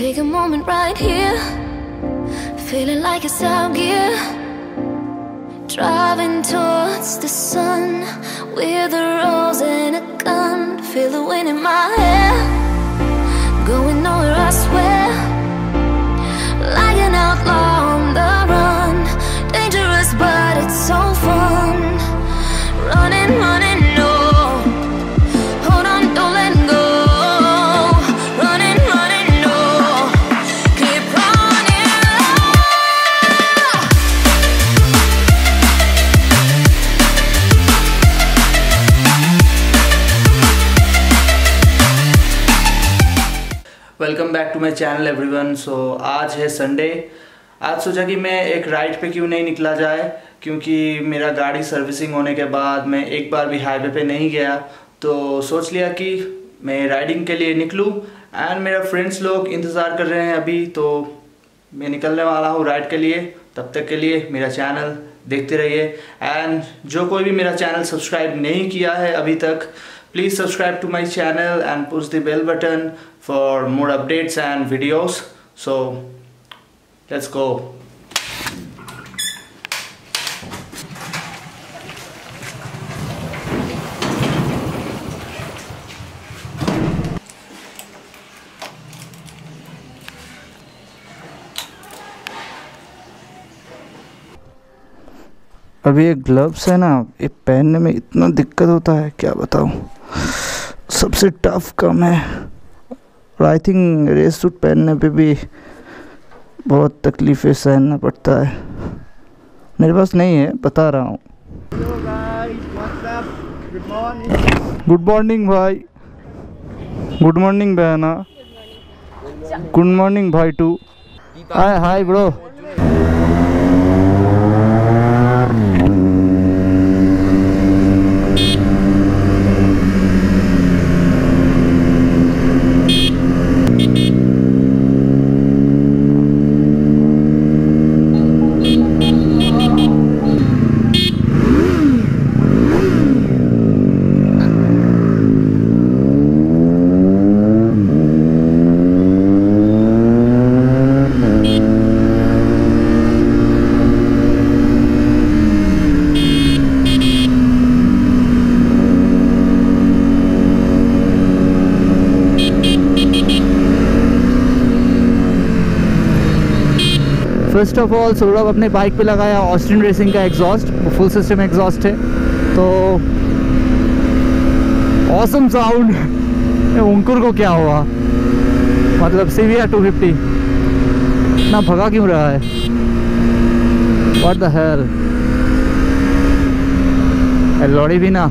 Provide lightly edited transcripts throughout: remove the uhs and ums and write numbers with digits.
Take a moment right here, feeling like it's out gear. Driving towards the sun with a rose and a gun. Feel the wind in my hair, going nowhere I swear. Like an outlaw on the run, dangerous but it's so fun. Running, running, no, hold on, don't let go. Running, running, no, keep running. Welcome back to my channel everyone. So आज है Sunday. आज सोचा कि मैं एक ride पे क्यों नहीं निकला जाए, क्योंकि मेरा गाड़ी सर्विसिंग होने के बाद मैं एक बार भी हाईवे पे नहीं गया, तो सोच लिया कि मैं राइडिंग के लिए निकलूं। एंड मेरा फ्रेंड्स लोग इंतज़ार कर रहे हैं अभी, तो मैं निकलने वाला हूँ राइड के लिए। तब तक के लिए मेरा चैनल देखते रहिए। एंड जो कोई भी मेरा चैनल सब्सक्राइब नहीं किया है अभी तक, please subscribe to my channel and push the bell button for more updates and videos. So let's go. अभी ये ग्लव्स है ना, ये पहनने में इतना दिक्कत होता है, क्या बताऊँ। सबसे टफ काम है। और आई थिंक रेस सूट पहनने पे भी बहुत तकलीफ़ें सहना पड़ता है। मेरे पास नहीं है, बता रहा हूँ। गुड मॉर्निंग भाई। गुड मॉर्निंग बहना। गुड मॉर्निंग भाई too. Hi hi bro. First of all Saurabh अपने बाइक पे लगाया ऑस्टिन रेसिंग का एग्जॉस्ट, फुल सिस्टम एग्जॉस्ट है, तो ऑसम साउंड। अंकुर को क्या हुआ, मतलब CBR 250 इतना भगा क्यों रहा है, व्हाट द हेल। लॉरी भी ना।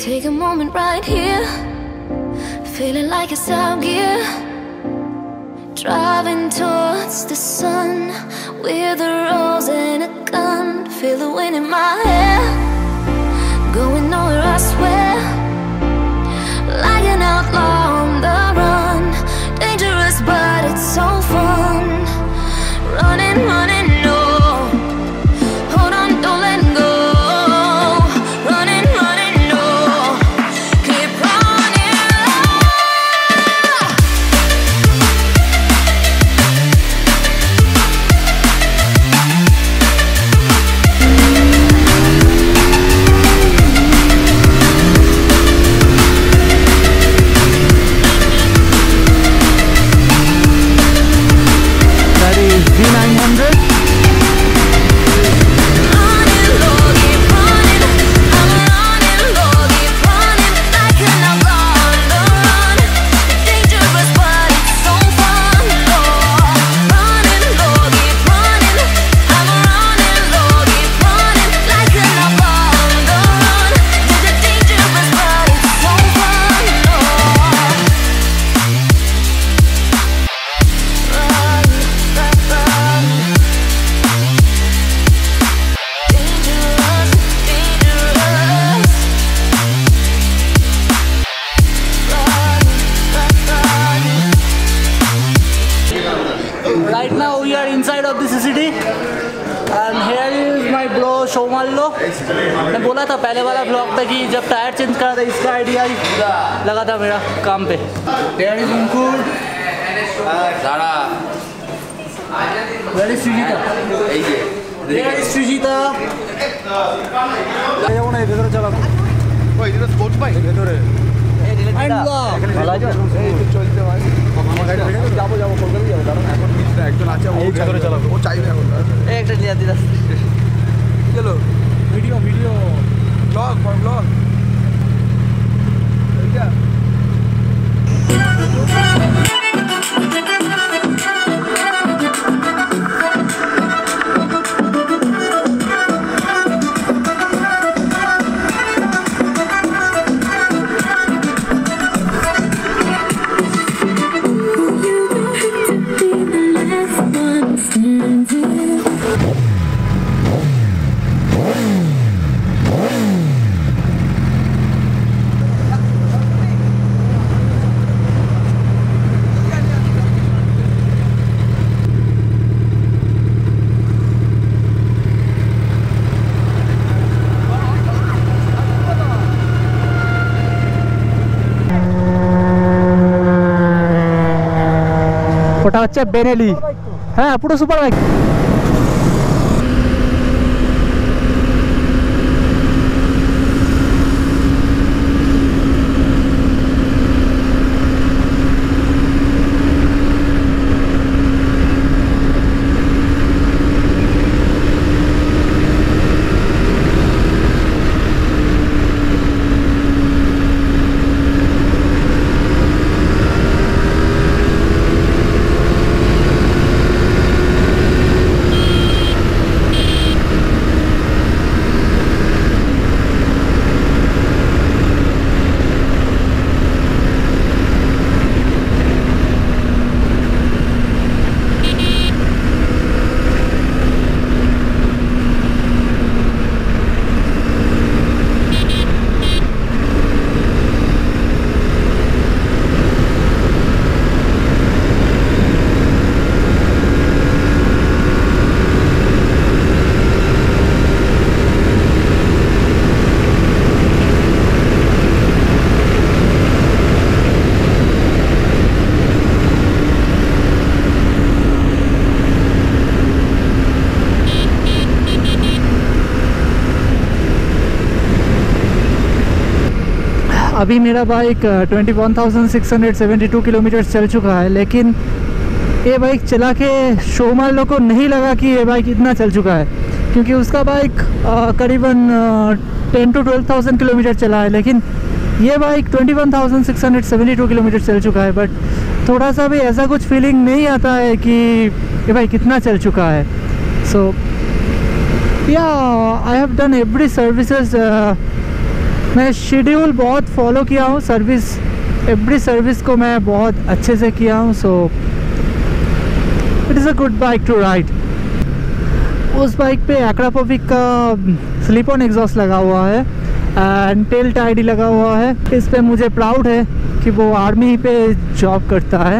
Take a moment right here, feeling like it's out gear. Driving towards the sun with a rose and a gun. Feel the wind in my hair, going nowhere I swear. Like an outlaw on the run, dangerous but it's so fun. Running, running, no, hold on, don't let go. Low, show मार लो। मैं बोला था पहले वाला blog पे कि जब tyre change करा था इसका आइडिया ही लगा था मेरा काम पे। Where is Sujita? Where is Sujita? Sports bike ভেতরে যাবো কলকাতা যাবো, কারণ এখন একজন আছে ও ভেতরে চালাবো, ও চাইবে এখন একটা লিয়া দিলা চলো ভিডিও ব্লগ ফর ব্লগ এইটা ওটা হচ্ছে বেনেলি। হ্যাঁ পুরো সুপার বাইক। अभी मेरा बाइक 21,672 किलोमीटर चल चुका है, लेकिन ये बाइक चला के शो मार लो को नहीं लगा कि ये बाइक इतना चल चुका है, क्योंकि उसका बाइक करीबन 10 to 12,000 किलोमीटर चला है, लेकिन ये बाइक 21,672 किलोमीटर चल चुका है। बट थोड़ा सा भी ऐसा कुछ फीलिंग नहीं आता है कि ये बाइक कितना चल चुका है। सो या I have done every services. मैं शेड्यूल बहुत फॉलो किया हूँ, एवरी सर्विस को मैं बहुत अच्छे से किया हूँ। So it is a good bike to ride. उस बाइक पे एक्रापोविक का स्लिप ऑन एग्जॉस्ट लगा हुआ है एंड टेल टाइडी लगा हुआ है। इस पे मुझे प्राउड है कि वो आर्मी पे जॉब करता है।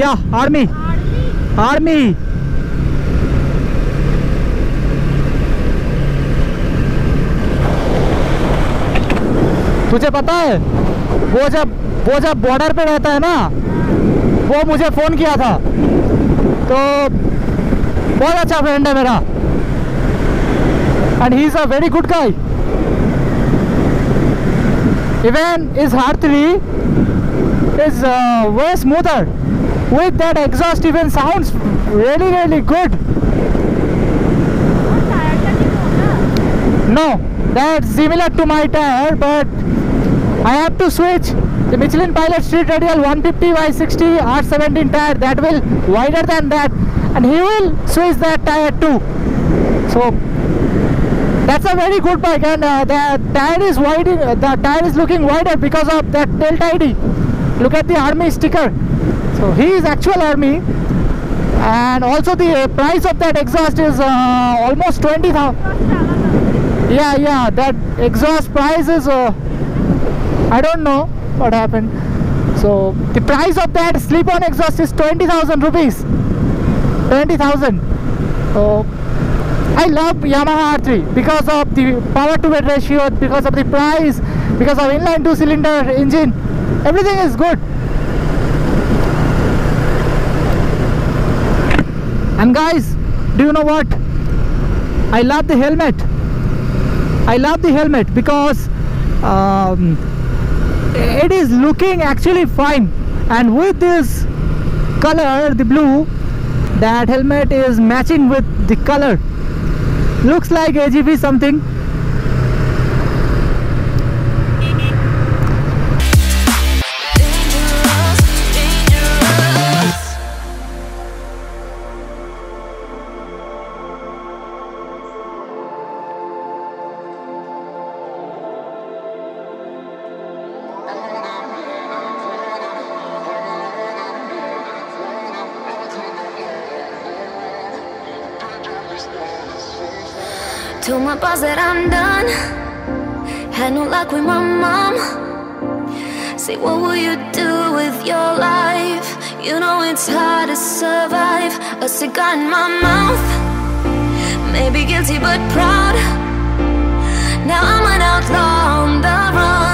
या आर्मी तुझे पता है वो जब बॉर्डर पे रहता है ना, वो मुझे फ़ोन किया था, तो बहुत अच्छा फ्रेंड है मेरा and he is a very good guy. Even इस R3 is way smoother with that exhaust, even sounds really good. No, that's similar to my tire, but I have to switch the Michelin Pilot Street Radial 150/60 R17 tire that will wider than that, and he will switch that tire too. So that's a very good bike, and the tire is wide. The tire is looking wider because of that tail tidy. Look at the army sticker. So he is actual army, and also the price of that exhaust is almost 20,000. Yeah, that exhaust price is I don't know what happened. So the price of that slip-on exhaust is 20,000 rupees. 20,000. So I love Yamaha R3 because of the power to weight ratio, because of the price, because of inline 2-cylinder engine. Everything is good. And guys, do you know what? I love the helmet. I love the helmet because it is looking actually fine, and with this color, the blue, that helmet is matching with the color. Looks like AGV something. Told my boss that I'm done. Had no luck with my mom. Say, what will you do with your life? You know it's hard to survive. A cigar in my mouth. Maybe guilty but proud. Now I'm an outlaw on the run.